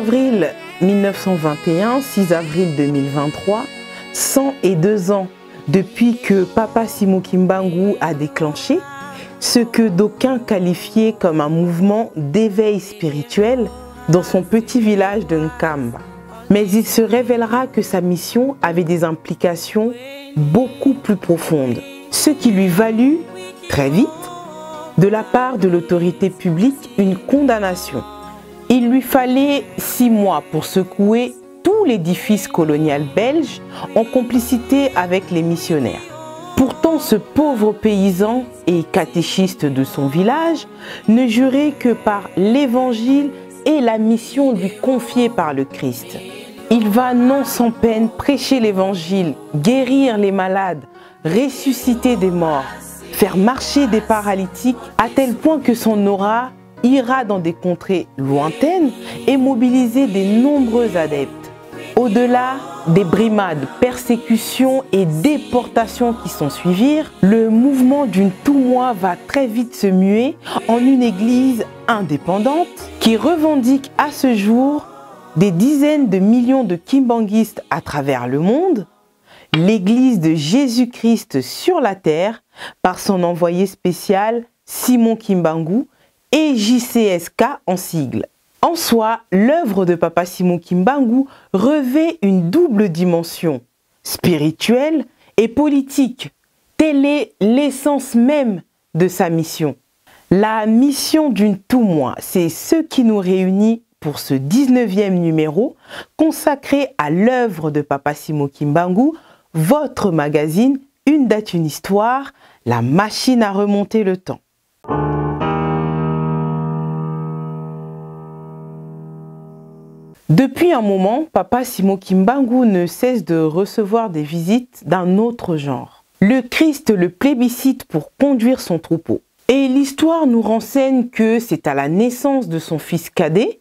avril 1921, 6 avril 2023, 102 ans depuis que Papa Simon Kimbangu a déclenché ce que d'aucuns qualifiaient comme un mouvement d'éveil spirituel dans son petit village de Nkamba. Mais il se révélera que sa mission avait des implications beaucoup plus profondes, ce qui lui valut, très vite, de la part de l'autorité publique, une condamnation. Il lui fallait 6 mois pour secouer tout l'édifice colonial belge en complicité avec les missionnaires. Pourtant, ce pauvre paysan et catéchiste de son village ne jurait que par l'évangile et la mission lui confiée par le Christ. Il va non sans peine prêcher l'évangile, guérir les malades, ressusciter des morts, faire marcher des paralytiques, à tel point que son aura ira dans des contrées lointaines et mobiliser des nombreux adeptes. Au-delà des brimades, persécutions et déportations qui s'en suivirent, le mouvement d'une Toumoua va très vite se muer en une église indépendante qui revendique à ce jour des dizaines de millions de kimbanguistes à travers le monde, l'église de Jésus-Christ sur la terre par son envoyé spécial Simon Kimbangu et JCSK en sigle. En soi, l'œuvre de Papa Simon Kimbangu revêt une double dimension, spirituelle et politique. Telle est l'essence même de sa mission. La mission d'une Toumoua, c'est ce qui nous réunit pour ce 19e numéro consacré à l'œuvre de Papa Simon Kimbangu, votre magazine Une date, une histoire, la machine à remonter le temps. Depuis un moment, Papa Simon Kimbangu ne cesse de recevoir des visites d'un autre genre. Le Christ le plébiscite pour conduire son troupeau. Et l'histoire nous renseigne que c'est à la naissance de son fils cadet,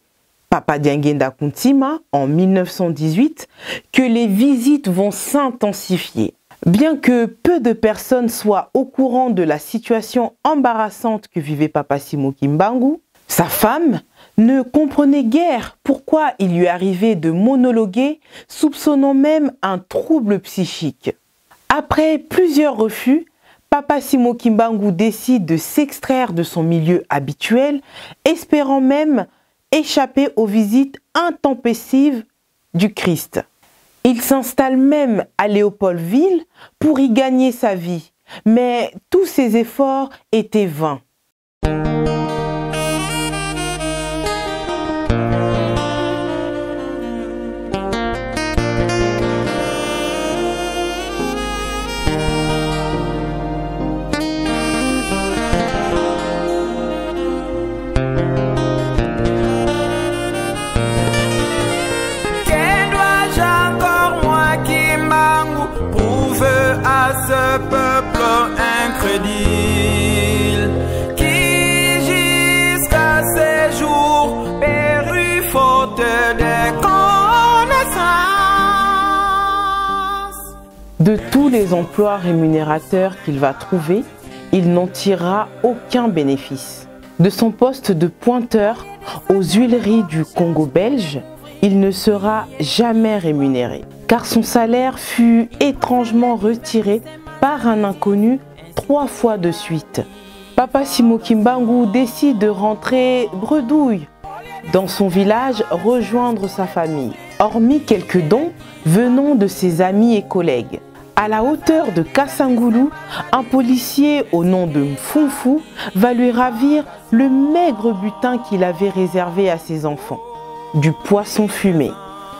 Papa Diangenda Kuntima, en 1918, que les visites vont s'intensifier. Bien que peu de personnes soient au courant de la situation embarrassante que vivait Papa Simon Kimbangu, sa femme ne comprenait guère pourquoi il lui arrivait de monologuer, soupçonnant même un trouble psychique. Après plusieurs refus, Papa Simon Kimbangu décide de s'extraire de son milieu habituel, espérant même échapper aux visites intempestives du Christ. Il s'installe même à Léopoldville pour y gagner sa vie, mais tous ses efforts étaient vains. Ce peuple incrédule qui jusqu'à ces jours périt faute de connaissances. De tous les emplois rémunérateurs qu'il va trouver, il n'en tirera aucun bénéfice. De son poste de pointeur aux huileries du Congo belge, il ne sera jamais rémunéré, car son salaire fut étrangement retiré par un inconnu 3 fois de suite. Papa Simon Kimbangu décide de rentrer bredouille dans son village, rejoindre sa famille. Hormis quelques dons venant de ses amis et collègues. À la hauteur de Kassangoulou, un policier au nom de Mfumfu va lui ravir le maigre butin qu'il avait réservé à ses enfants. Du poisson fumé.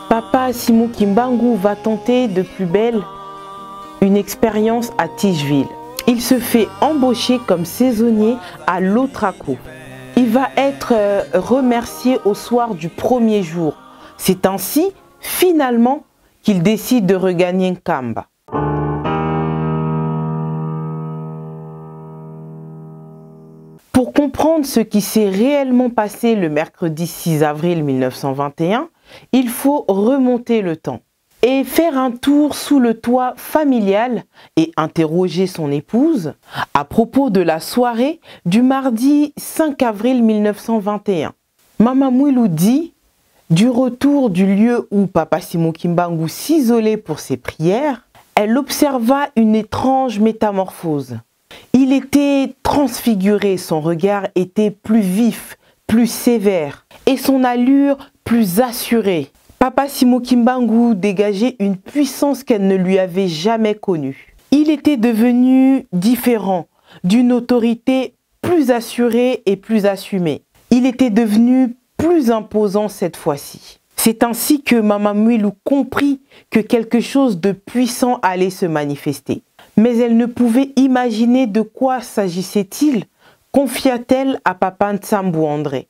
Papa Simon Kimbangu va tenter de plus belle une expérience à Ticheville. Il se fait embaucher comme saisonnier à l'Otraco. Il va être remercié au soir du premier jour. C'est ainsi, finalement, qu'il décide de regagner Nkamba. Pour comprendre ce qui s'est réellement passé le mercredi 6 avril 1921, il faut remonter le temps et faire un tour sous le toit familial et interroger son épouse à propos de la soirée du mardi 5 avril 1921. Mama Mwilou dit Du retour du lieu où Papa Simon Kimbangu s'isolait pour ses prières, elle observa une étrange métamorphose. Il était transfiguré, son regard était plus vif, plus sévère et son allure plus assurée. Papa Simon Kimbangu dégageait une puissance qu'elle ne lui avait jamais connue. Il était devenu différent, d'une autorité plus assurée et plus assumée. Il était devenu plus imposant cette fois-ci. C'est ainsi que Mama Mwilou comprit que quelque chose de puissant allait se manifester. Mais elle ne pouvait imaginer de quoi s'agissait-il, confia-t-elle à Papa Nsambu André.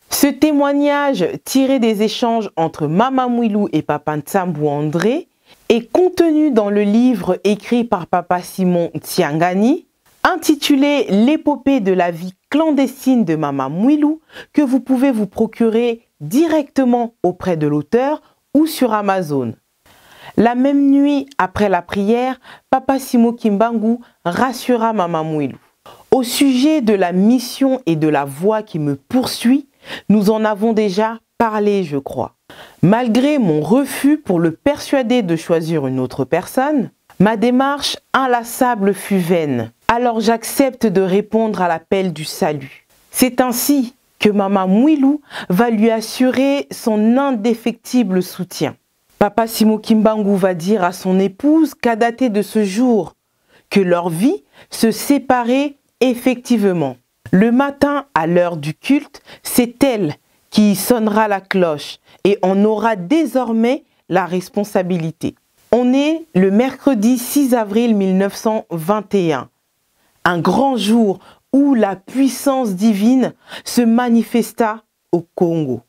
Ce témoignage tiré des échanges entre Mama Mwilou et Papa Nsambu André est contenu dans le livre écrit par Papa Simon Tsiangani, intitulé « L'épopée de la vie clandestine de Mama Mwilou » que vous pouvez vous procurer directement auprès de l'auteur ou sur Amazon. La même nuit, après la prière, Papa Simon Kimbangu rassura Mama Mwilou. Au sujet de la mission et de la voie qui me poursuit, nous en avons déjà parlé, je crois. Malgré mon refus pour le persuader de choisir une autre personne, ma démarche inlassable fut vaine. Alors j'accepte de répondre à l'appel du salut. C'est ainsi que Mama Mwilou va lui assurer son indéfectible soutien. Papa Simon Kimbangu va dire à son épouse qu'à dater de ce jour, que leur vie se séparait effectivement. Le matin, à l'heure du culte, c'est elle qui sonnera la cloche et en aura désormais la responsabilité. On est le mercredi 6 avril 1921, un grand jour où la puissance divine se manifesta au Congo.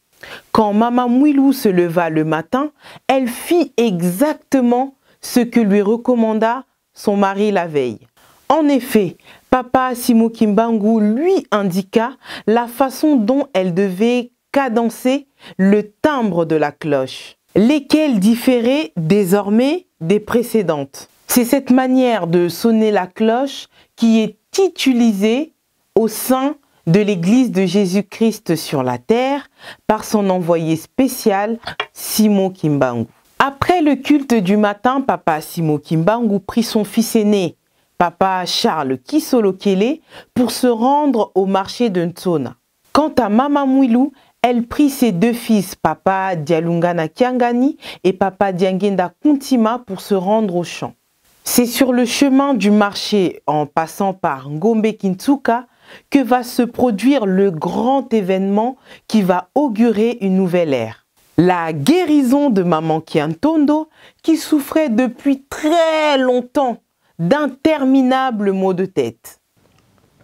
Quand Mama Mwilou se leva le matin, elle fit exactement ce que lui recommanda son mari la veille. En effet, Papa Simon Kimbangu lui indiqua la façon dont elle devait cadencer le timbre de la cloche, lesquelles différaient désormais des précédentes. C'est cette manière de sonner la cloche qui est utilisée au sein de l'Église de Jésus-Christ sur la terre par son envoyé spécial Simon Kimbangu. Après le culte du matin, Papa Simon Kimbangu prit son fils aîné, Papa Charles Kisolokele, pour se rendre au marché de Ntsona. Quant à Mama Mwilou, elle prit ses deux fils, Papa Dialungana Kiangani et Papa Diangenda Kuntima, pour se rendre au champ. C'est sur le chemin du marché, en passant par Ngombe Kintsuka, que va se produire le grand événement qui va augurer une nouvelle ère. La guérison de Maman Kiantondo, qui souffrait depuis très longtemps d'interminables maux de tête.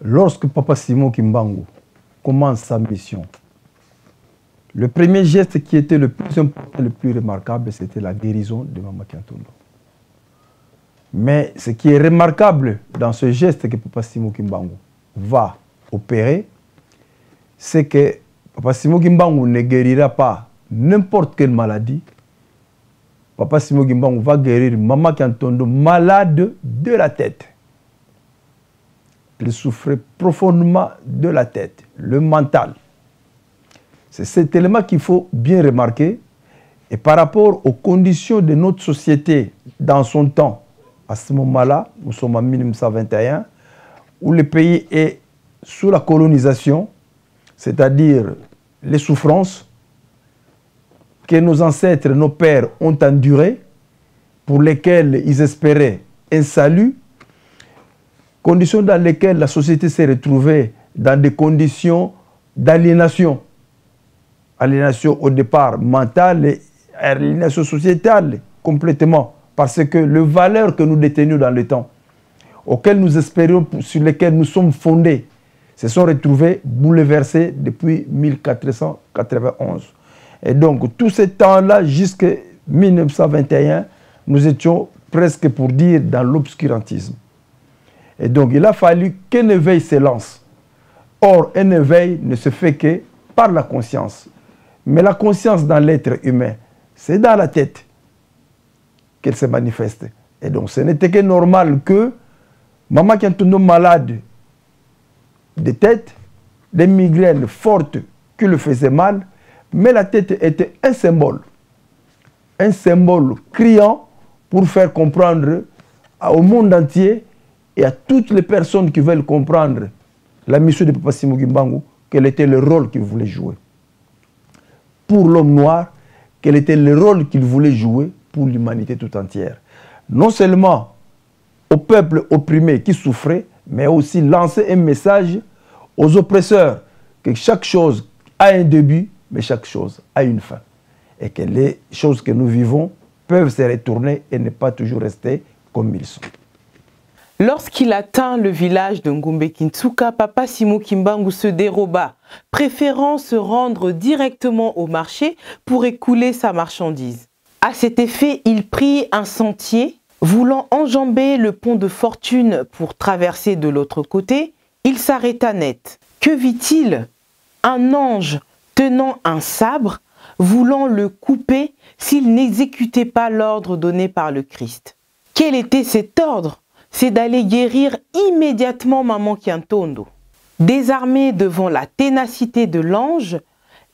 Lorsque Papa Simon Kimbangu commence sa mission, le premier geste qui était le plus important, le plus remarquable, c'était la guérison de Maman Kiantondo. Mais ce qui est remarquable dans ce geste que Papa Simon Kimbangu va opérer, c'est que Papa Simon Kimbangu ne guérira pas n'importe quelle maladie. Papa Simon Kimbangu va guérir Maman Kiantondo, malade de la tête. Elle souffrait profondément de la tête, le mental. C'est cet élément qu'il faut bien remarquer. Et par rapport aux conditions de notre société dans son temps, à ce moment-là, nous sommes en 1921, où le pays est sous la colonisation, c'est-à-dire les souffrances que nos ancêtres, nos pères ont endurées, pour lesquelles ils espéraient un salut, conditions dans lesquelles la société s'est retrouvée dans des conditions d'aliénation. Aliénation au départ mentale et aliénation sociétale complètement, parce que les valeurs que nous détenions dans le temps, auxquelles nous espérions, sur lesquelles nous sommes fondés, se sont retrouvées bouleversées depuis 1491. Et donc, tout ce temps-là, jusqu'à 1921, nous étions presque, pour dire, dans l'obscurantisme. Et donc, il a fallu qu'un éveil se lance. Or, un éveil ne se fait que par la conscience. Mais la conscience dans l'être humain, c'est dans la tête qu'elle se manifeste. Et donc, ce n'était que normal que Maman Kiantondo, malade de tête, des migraines fortes qui le faisaient mal, Mais la tête était un symbole criant pour faire comprendre au monde entier et à toutes les personnes qui veulent comprendre la mission de Papa Simon Kimbangu, quel était le rôle qu'il voulait jouer. Pour l'homme noir, quel était le rôle qu'il voulait jouer pour l'humanité tout entière. Non seulement au peuple opprimé qui souffrait, mais aussi lancer un message aux oppresseurs que chaque chose a un début, mais chaque chose a une fin. Et que les choses que nous vivons peuvent se retourner et ne pas toujours rester comme ils sont. Lorsqu'il atteint le village de Ngumbe Kintsuka, Papa Simon Kimbangu se déroba, préférant se rendre directement au marché pour écouler sa marchandise. À cet effet, il prit un sentier, voulant enjamber le pont de Fortune pour traverser de l'autre côté. Il s'arrêta net. Que vit-il? Un ange tenant un sabre, voulant le couper s'il n'exécutait pas l'ordre donné par le Christ. Quel était cet ordre? C'est d'aller guérir immédiatement Maman Kiantondo. Désarmé devant la ténacité de l'ange,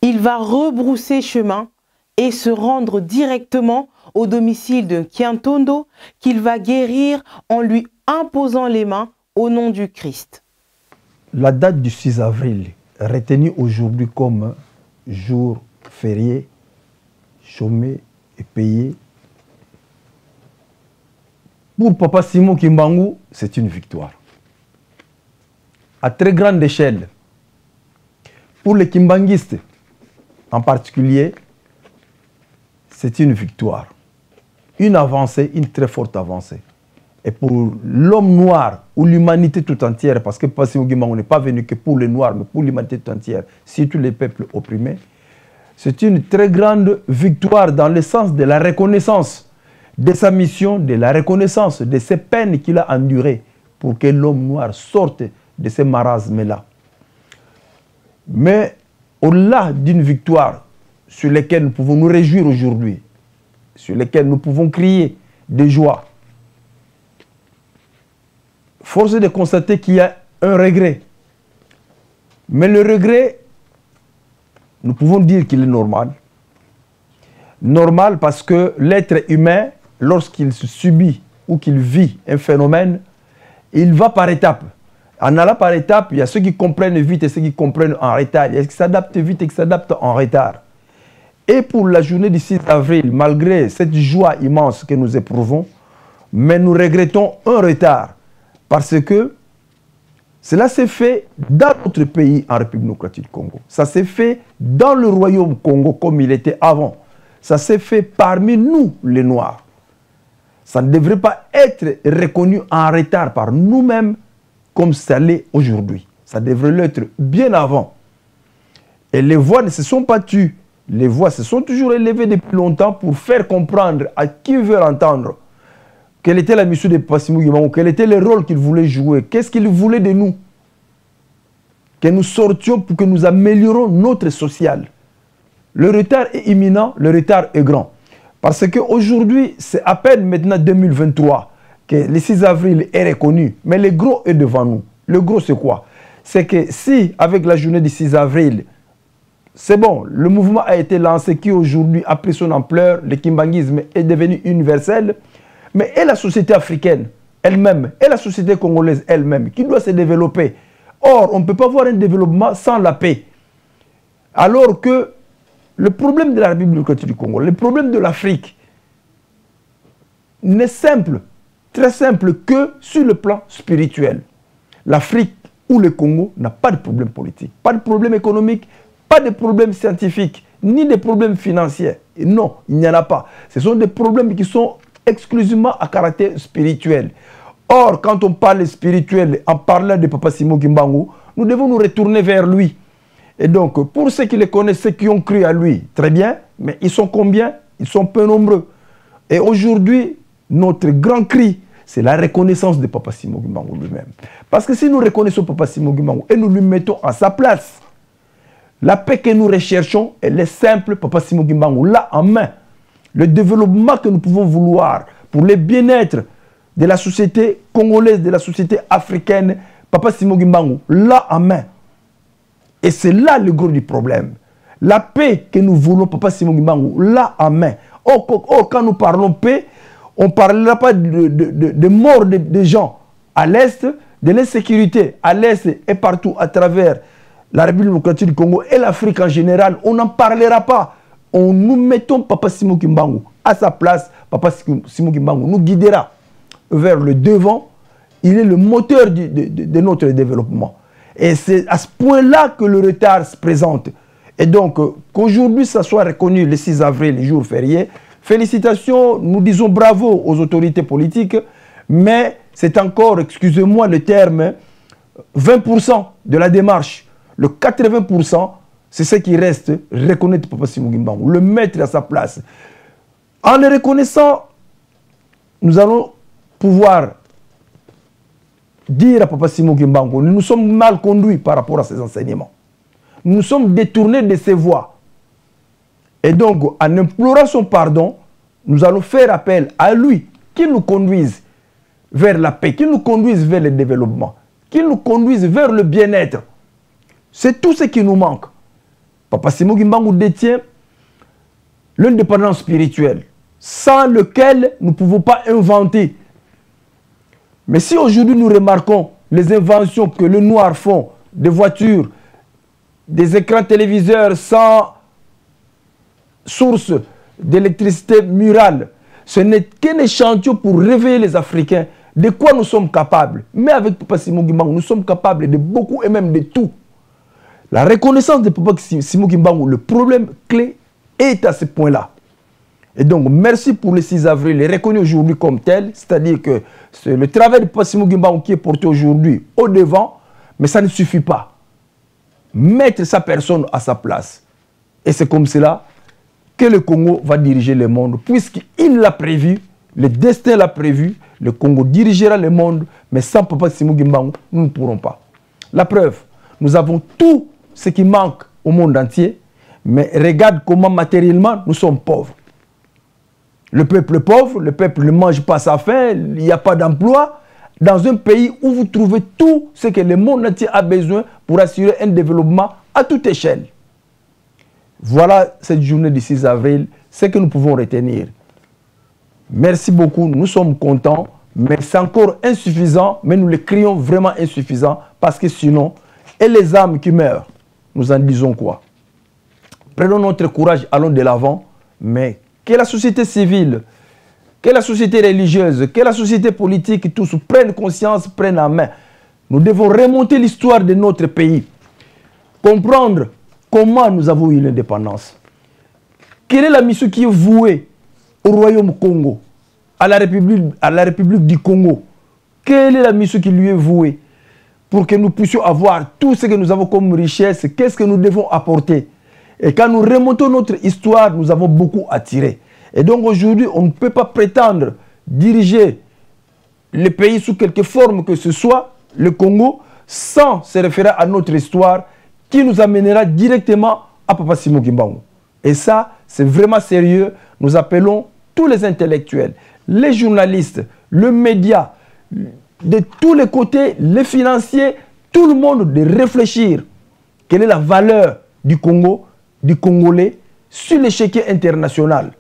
il va rebrousser chemin et se rendre directement au domicile de Kiantondo qu'il va guérir en lui imposant les mains au nom du Christ. La date du 6 avril, retenue aujourd'hui comme jour férié, chômé et payé, pour Papa Simon Kimbangu, c'est une victoire. À très grande échelle. Pour les Kimbanguistes, en particulier, c'est une victoire. Une avancée, une très forte avancée. Et pour l'homme noir ou l'humanité tout entière, parce que Papa Simon Kimbangu n'est pas venu que pour les Noirs, mais pour l'humanité tout entière, surtout les peuples opprimés, c'est une très grande victoire dans le sens de la reconnaissance de sa mission, de la reconnaissance de ces peines qu'il a endurées pour que l'homme noir sorte de ces marasmes-là. Mais au-delà d'une victoire sur laquelle nous pouvons nous réjouir aujourd'hui, sur laquelle nous pouvons crier de joie, force est de constater qu'il y a un regret. Mais le regret, nous pouvons dire qu'il est normal. Normal parce que l'être humain, lorsqu'il subit ou qu'il vit un phénomène, il va par étapes. En allant par étapes, il y a ceux qui comprennent vite et ceux qui comprennent en retard. Il y a ceux qui s'adaptent vite et qui s'adaptent en retard. Et pour la journée du 6 avril, malgré cette joie immense que nous éprouvons, mais nous regrettons un retard. Parce que cela s'est fait dans notre pays en République démocratique du Congo. Ça s'est fait dans le royaume Congo comme il était avant. Ça s'est fait parmi nous, les Noirs. Ça ne devrait pas être reconnu en retard par nous-mêmes comme ça l'est aujourd'hui. Ça devrait l'être bien avant. Et les voix ne se sont pas tues. Les voix se sont toujours élevées depuis longtemps pour faire comprendre à qui veut entendre quelle était la mission de Papa Simon Kimbangu, quel était le rôle qu'il voulait jouer, qu'est-ce qu'il voulait de nous. Que nous sortions pour que nous améliorions notre social. Le retard est imminent, le retard est grand. Parce qu'aujourd'hui, c'est à peine maintenant 2023 que le 6 avril est reconnu. Mais le gros est devant nous. Le gros, c'est quoi? C'est que si, avec la journée du 6 avril, c'est bon, le mouvement a été lancé qui aujourd'hui a pris son ampleur, le kimbanguisme est devenu universel, mais et la société africaine elle-même, et la société congolaise elle-même, qui doit se développer. Or, on ne peut pas avoir un développement sans la paix. Alors que le problème de la République démocratique du Congo, le problème de l'Afrique, n'est simple, très simple que sur le plan spirituel. L'Afrique ou le Congo n'a pas de problème politique, pas de problème économique, pas de problème scientifique, ni de problème financier. Et non, il n'y en a pas. Ce sont des problèmes qui sont exclusivement à caractère spirituel. Or, quand on parle spirituel, en parlant de Papa Simon Kimbangu, nous devons nous retourner vers lui. Et donc, pour ceux qui le connaissent, ceux qui ont cru à lui, très bien, mais ils sont combien? Ils sont peu nombreux. Et aujourd'hui, notre grand cri, c'est la reconnaissance de Papa Simon Kimbangu lui-même. Parce que si nous reconnaissons Papa Simon Kimbangu et nous lui mettons à sa place, la paix que nous recherchons, elle est simple, Papa Simon Kimbangu l'a en main. Le développement que nous pouvons vouloir pour le bien-être de la société congolaise, de la société africaine, Papa Simon Kimbangu l'a en main. Et c'est là le gros du problème. La paix que nous voulons, Papa Simon Kimbangu, là en main. Oh, quand nous parlons paix, on ne parlera pas de mort de gens à l'Est, de l'insécurité à l'Est et partout à travers la République démocratique du Congo et l'Afrique en général. On n'en parlera pas. Nous mettons Papa Simon Kimbangu à sa place. Papa Simon Kimbangu nous guidera vers le devant. Il est le moteur de notre développement. Et c'est à ce point-là que le retard se présente. Et donc, qu'aujourd'hui, ça soit reconnu le 6 avril, le jour férié, félicitations, nous disons bravo aux autorités politiques, mais c'est encore, excusez-moi le terme, 20% de la démarche. Le 80%, c'est ce qui reste, reconnaître Papa Simon Kimbangu, le mettre à sa place. En le reconnaissant, nous allons pouvoir dire à Papa Simon Kimbangu, nous nous sommes mal conduits par rapport à ces enseignements. Nous nous sommes détournés de ses voies. Et donc, en implorant son pardon, nous allons faire appel à lui, qu'il nous conduise vers la paix, qu'il nous conduise vers le développement, qu'il nous conduise vers le bien-être. C'est tout ce qui nous manque. Papa Simon Kimbangu détient l'indépendance spirituelle, sans lequel nous ne pouvons pas inventer. Mais si aujourd'hui nous remarquons les inventions que les Noirs font, des voitures, des écrans téléviseurs sans source d'électricité murale, ce n'est qu'un échantillon pour réveiller les Africains de quoi nous sommes capables. Mais avec Papa Simon Kimbangu, nous sommes capables de beaucoup et même de tout. La reconnaissance de Papa Simon Kimbangu, le problème clé est à ce point-là. Et donc, merci pour le 6 avril, il est reconnu aujourd'hui comme tel, c'est-à-dire que c'est le travail de Papa Simon Kimbangu qui est porté aujourd'hui au devant, mais ça ne suffit pas. Mettre sa personne à sa place. Et c'est comme cela que le Congo va diriger le monde, puisqu'il l'a prévu, le destin l'a prévu, le Congo dirigera le monde, mais sans Papa Simon Kimbangu, nous ne pourrons pas. La preuve, nous avons tout ce qui manque au monde entier, mais regarde comment matériellement nous sommes pauvres. Le peuple est pauvre, le peuple ne mange pas sa faim, il n'y a pas d'emploi. Dans un pays où vous trouvez tout ce que le monde entier a besoin pour assurer un développement à toute échelle. Voilà cette journée du 6 avril, ce que nous pouvons retenir. Merci beaucoup, nous sommes contents, mais c'est encore insuffisant, mais nous le crions vraiment insuffisant, parce que sinon, et les âmes qui meurent, nous en disons quoi? Prenons notre courage, allons de l'avant, mais que la société civile, que la société religieuse, que la société politique, tous prennent conscience, prennent en main. Nous devons remonter l'histoire de notre pays, comprendre comment nous avons eu l'indépendance. Quelle est la mission qui est vouée au Royaume Congo, à la République du Congo? Quelle est la mission qui lui est vouée pour que nous puissions avoir tout ce que nous avons comme richesse? Qu'est-ce que nous devons apporter? Et quand nous remontons notre histoire, nous avons beaucoup à tirer. Et donc aujourd'hui, on ne peut pas prétendre diriger le pays sous quelque forme que ce soit, le Congo, sans se référer à notre histoire qui nous amènera directement à Papa Simon Kimbangu. Et ça, c'est vraiment sérieux. Nous appelons tous les intellectuels, les journalistes, le média, de tous les côtés, les financiers, tout le monde de réfléchir. Quelle est la valeur du Congo, du Congolais, sur l'échiquier international?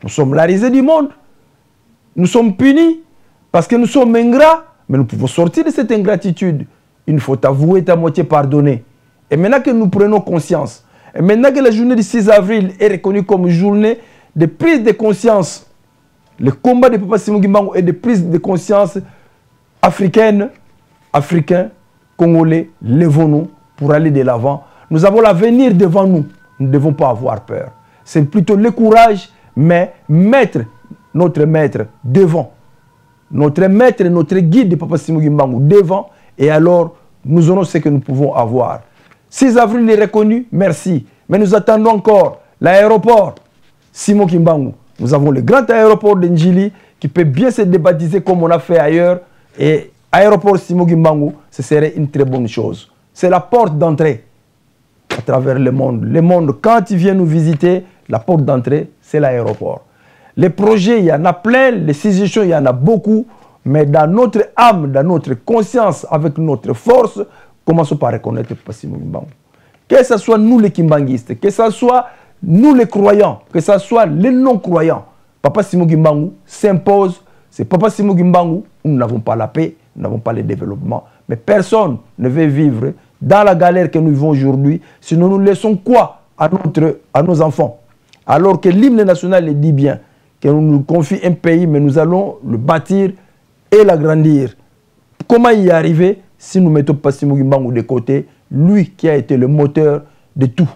Nous sommes la risée du monde. Nous sommes punis parce que nous sommes ingrats, mais nous pouvons sortir de cette ingratitude. Une faute avouée est à moitié pardonnée. Et maintenant que nous prenons conscience, et maintenant que la journée du 6 avril est reconnue comme journée de prise de conscience, le combat de Papa Simon Kimbangu est de prise de conscience africaine, africains, congolais, levons-nous pour aller de l'avant. Nous avons l'avenir devant nous. Nous ne devons pas avoir peur. C'est plutôt le courage, mais mettre notre maître devant. Notre maître, notre guide de Papa Simon Kimbangu devant. Et alors, nous aurons ce que nous pouvons avoir. 6 avril est reconnu, merci. Mais nous attendons encore l'aéroport Simon Kimbangu. Nous avons le grand aéroport de Njili qui peut bien se débaptiser comme on a fait ailleurs. Et aéroport Simon Kimbangu, ce serait une très bonne chose. C'est la porte d'entrée à travers le monde. Le monde, quand il vient nous visiter, la porte d'entrée, c'est l'aéroport. Les projets, il y en a plein, les suggestions, il y en a beaucoup, mais dans notre âme, dans notre conscience, avec notre force, commençons par reconnaître Papa Simon Kimbangu. Que ce soit nous les kimbanguistes, que ce soit nous les croyants, que ce soit les non-croyants, Papa Simon Kimbangu s'impose. C'est Papa Simon Kimbangu, nous n'avons pas la paix, nous n'avons pas le développement. Mais personne ne veut vivre dans la galère que nous vivons aujourd'hui, sinon nous laissons quoi à nos enfants? Alors que l'hymne national le dit bien, que nous nous confie un pays, mais nous allons le bâtir et l'agrandir. Comment y arriver si nous mettons Papa Simon Kimbangu de côté, lui qui a été le moteur de tout?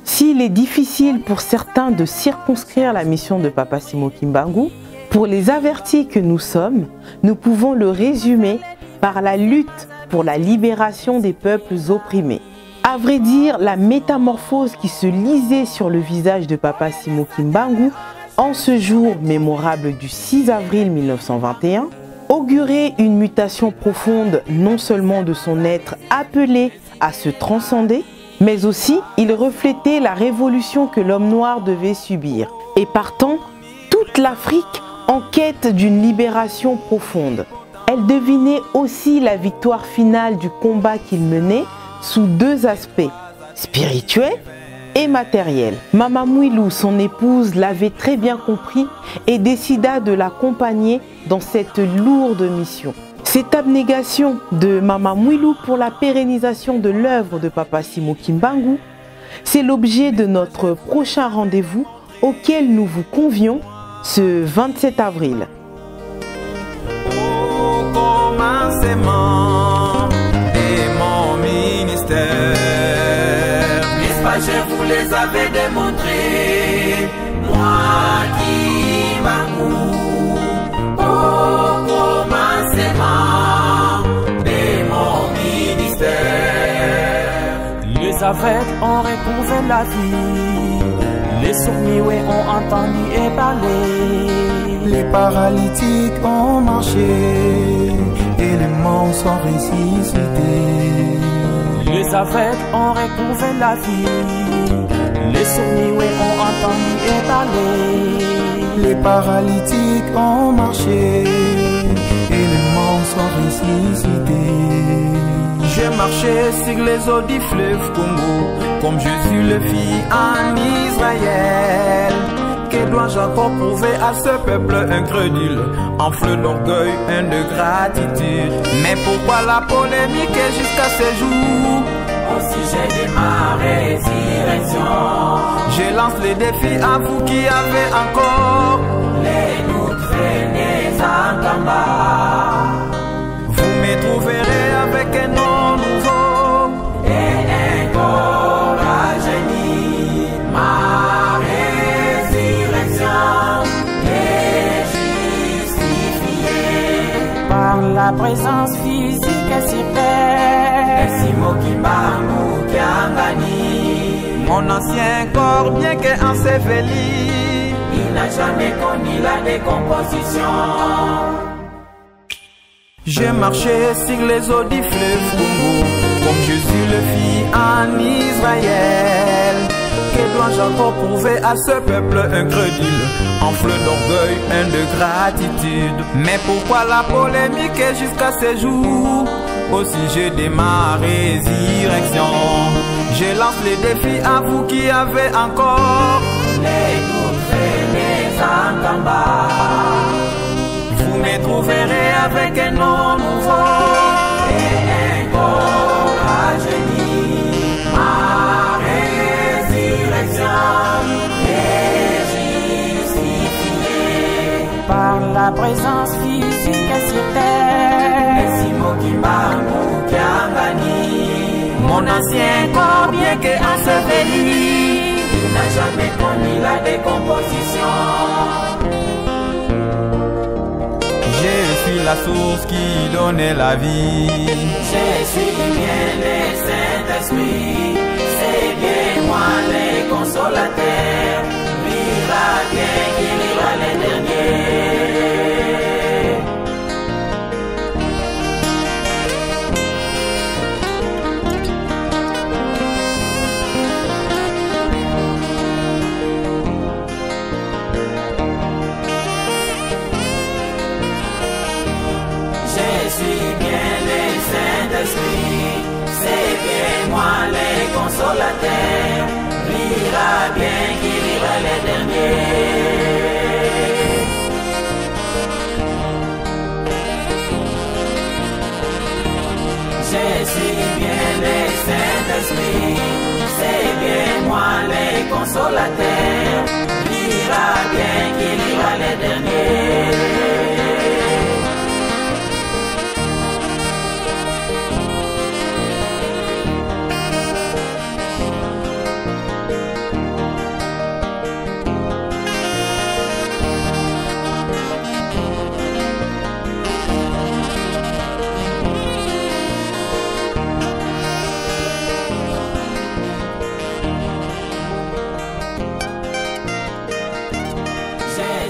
S'il est difficile pour certains de circonscrire la mission de Papa Simon Kimbangu, pour les avertis que nous sommes, nous pouvons le résumer par la lutte pour la libération des peuples opprimés. À vrai dire, la métamorphose qui se lisait sur le visage de Papa Simon Kimbangu en ce jour mémorable du 6 avril 1921 augurait une mutation profonde non seulement de son être appelé à se transcender, mais aussi il reflétait la révolution que l'homme noir devait subir. Et partant, toute l'Afrique en quête d'une libération profonde. Elle devinait aussi la victoire finale du combat qu'il menait sous deux aspects, spirituel et matériel. Mama Mouilou, son épouse, l'avait très bien compris et décida de l'accompagner dans cette lourde mission. Cette abnégation de Mama Mouilou pour la pérennisation de l'œuvre de Papa Simon Kimbangu, c'est l'objet de notre prochain rendez-vous auquel nous vous convions ce 27 avril. Au commencement de mon ministère, n'est-ce pas, je vous les avais démontrés, moi Kimbangu. Au commencement de mon ministère, les aveugles ont recouvert la vie, les sourds-muets ont entendu et parlé, les paralytiques ont marché et les morts sont ressuscités. les aveugles ont recouvert la vie, les sourds-muets ont entendu et parlé, les paralytiques ont marché et les morts sont ressuscités. j'ai marché sur les eaux du fleuve Congo, comme Jésus le fit en Israël. Que dois-je encore prouver à ce peuple incrédule, enflé d'orgueil et de gratitude? Mais pourquoi la polémique jusqu'à ces jours? au sujet de ma résurrection? Je lance les défis à vous qui avez encore Les doutes traînés en combat, vous me trouverez avec un nom nouveau et un corps rajeuni. Ma résurrection est justifiée par la présence physique sur terre. Simon Kimbangu Kiangani, mon ancien corps bien qu'enseveli, il n'a jamais connu la décomposition. j'ai marché sur les eaux du fleuve Congo, comme Jésus le fit en Israël. Que dois-je encore prouver à ce peuple incrédule, enflé d'orgueil et de gratitude? Mais pourquoi la polémique jusqu'à ces jours? Au sujet de ma résurrection, je lance les défis à vous qui avez encore Les doutes traînés en combat, vous me trouverez avec un nom nouveau et un corps rajeuni. Ma résurrection est justifiée par la présence physique sur terre. Simon Kimbangu Kiangani, mon ancien corps bien qu'enseveli, il n'a jamais connu la décomposition. je suis la source qui donne la vie. Je suis bien le Saint-Esprit, c'est bien moi le consolateur, lira bien qui lira les derniers. Je suis bien le Saint-Esprit, c'est bien moi le consolateur. consolateur, lira bien, qui lira les derniers. Je suis bien les Saint-Esprit, c'est bien moi les consolateurs, lira bien, qui lira les derniers.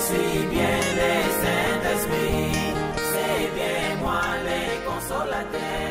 Je suis bien les Saint-Esprit, c'est bien moi les consolateurs.